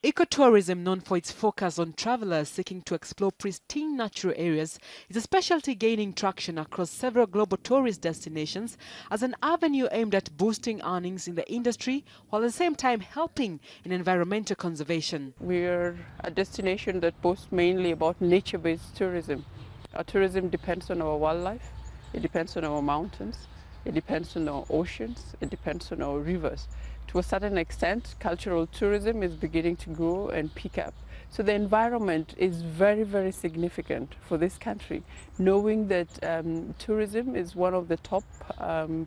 Ecotourism, known for its focus on travelers seeking to explore pristine natural areas, is a specialty gaining traction across several global tourist destinations as an avenue aimed at boosting earnings in the industry while at the same time helping in environmental conservation. We're a destination that boasts mainly about nature-based tourism. Our tourism depends on our wildlife, it depends on our mountains, it depends on our oceans, it depends on our rivers. To a certain extent, cultural tourism is beginning to grow and pick up. So the environment is very, very significant for this country, knowing that tourism is one of the top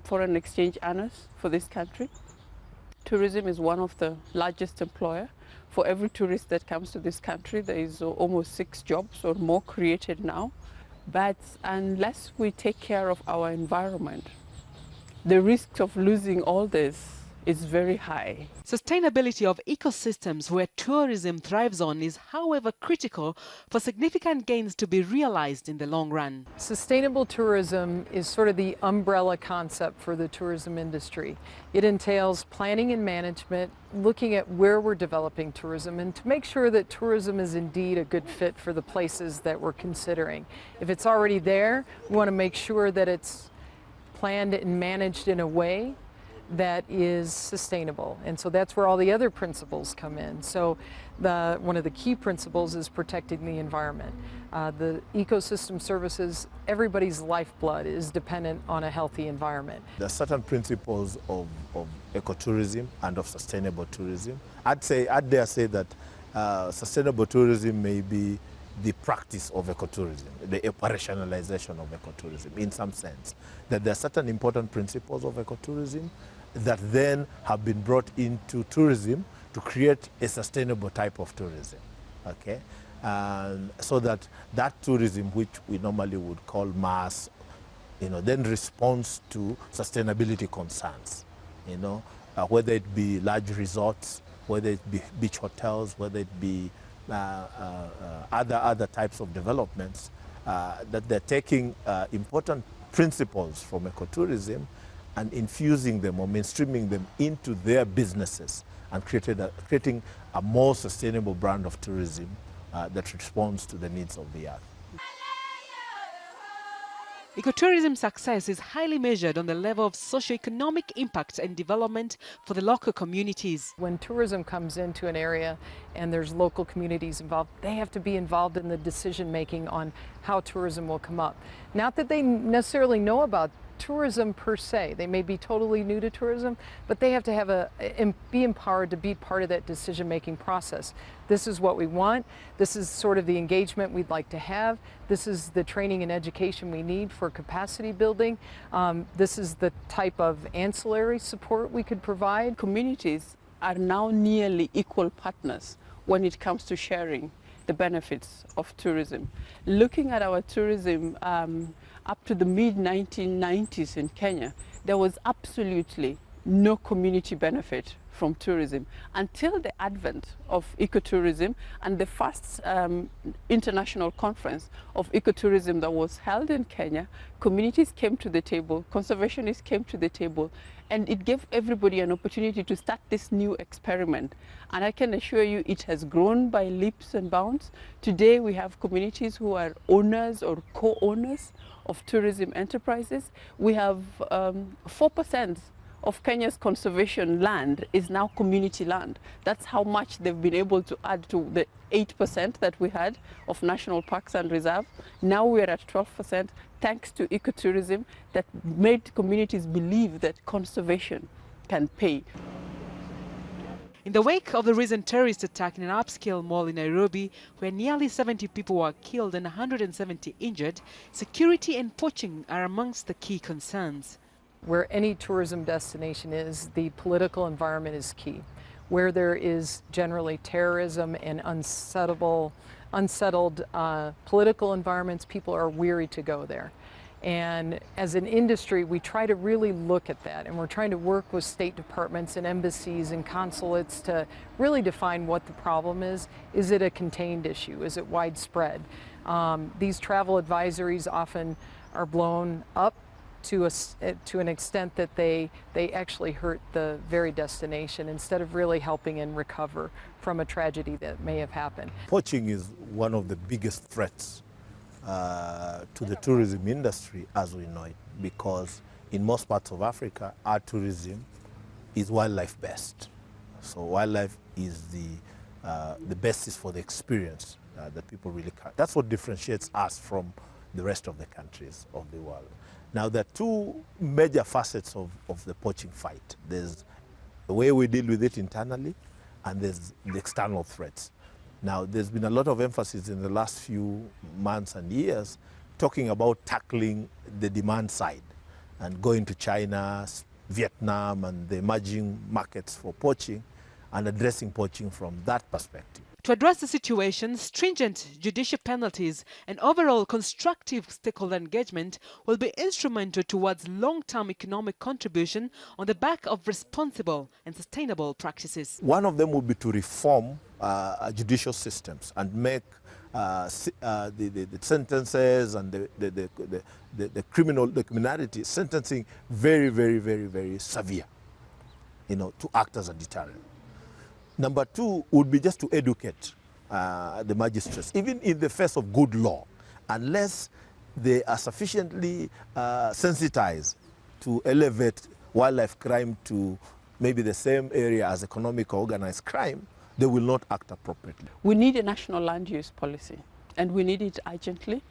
foreign exchange earners for this country. Tourism is one of the largest employer. For every tourist that comes to this country, there is almost 6 jobs or more created now. But unless we take care of our environment, the risk of losing all this is very high. Sustainability of ecosystems where tourism thrives on is, however, critical for significant gains to be realized in the long run. Sustainable tourism is sort of the umbrella concept for the tourism industry. It entails planning and management, looking at where we're developing tourism, and to make sure that tourism is indeed a good fit for the places that we're considering. If it's already there, we want to make sure that it's planned and managed in a way that is sustainable. And so that's where all the other principles come in. So one of the key principles is protecting the environment. The ecosystem services, everybody's lifeblood is dependent on a healthy environment. There are certain principles of ecotourism and of sustainable tourism. I'd dare say that sustainable tourism may be the practice of ecotourism, the operationalization of ecotourism in some sense. That there are certain important principles of ecotourism that then have been brought into tourism to create a sustainable type of tourism, okay? So that tourism, which we normally would call mass, then responds to sustainability concerns, whether it be large resorts, whether it be beach hotels, whether it be other types of developments, that they're taking important principles from ecotourism and infusing them or mainstreaming them into their businesses and creating a more sustainable brand of tourism that responds to the needs of the earth. Ecotourism success is highly measured on the level of socio-economic impact and development for the local communities. When tourism comes into an area and there's local communities involved, they have to be involved in the decision making on how tourism will come up. Not that they necessarily know about tourism per se. They may be totally new to tourism, but they have to be empowered to be part of that decision-making process. This is what we want. This is sort of the engagement we'd like to have. This is the training and education we need for capacity building. This is the type of ancillary support we could provide. Communities are now nearly equal partners when it comes to sharing the benefits of tourism. Looking at our tourism up to the mid-1990s in Kenya, there was absolutely no community benefit from tourism until the advent of ecotourism and the first international conference of ecotourism that was held in Kenya. Communities came to the table, conservationists came to the table, and it gave everybody an opportunity to start this new experiment. And I can assure you it has grown by leaps and bounds. Today we have communities who are owners or co-owners of tourism enterprises. We have 4% of Kenya's conservation land is now community land. That's how much they've been able to add to the 8% that we had of national parks and reserve. Now we're at 12% thanks to ecotourism that made communities believe that conservation can pay. In the wake of the recent terrorist attack in an upscale mall in Nairobi, where nearly 70 people were killed and 170 injured, security and poaching are amongst the key concerns. Where any tourism destination is, the political environment is key. Where there is generally terrorism and unsettled political environments, people are weary to go there. And as an industry, we try to really look at that, and we're trying to work with state departments and embassies and consulates to really define what the problem is. Is it a contained issue? Is it widespread? These travel advisories often are blown up to an extent that they actually hurt the very destination instead of really helping and recover from a tragedy that may have happened. Poaching is one of the biggest threats to the tourism industry as we know it, because in most parts of Africa, our tourism is wildlife based. So wildlife is the basis for the experience that people really can. That's what differentiates us from the rest of the countries of the world. Now, there are two major facets of the poaching fight. There's the way we deal with it internally, and there's the external threats. Now, there's been a lot of emphasis in the last few months and years talking about tackling the demand side and going to China, Vietnam, and the emerging markets for poaching and addressing poaching from that perspective. To address the situation, stringent judicial penalties and overall constructive stakeholder engagement will be instrumental towards long-term economic contribution on the back of responsible and sustainable practices. One of them would be to reform judicial systems and make the sentences and the criminality sentencing very severe, to act as a deterrent. Number two would be just to educate the magistrates, even in the face of good law, unless they are sufficiently sensitized to elevate wildlife crime to maybe the same area as economic or organized crime, they will not act appropriately. We need a national land use policy, and we need it urgently.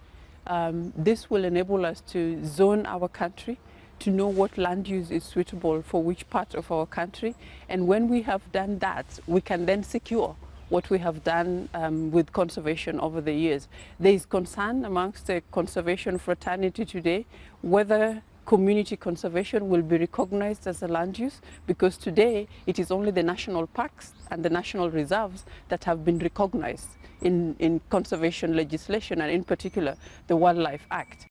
This will enable us to zone our country, to know what land use is suitable for which part of our country. And when we have done that, we can then secure what we have done with conservation over the years. There is concern amongst the conservation fraternity today whether community conservation will be recognized as a land use, because today it is only the national parks and the national reserves that have been recognized in conservation legislation, and in particular the Wildlife Act.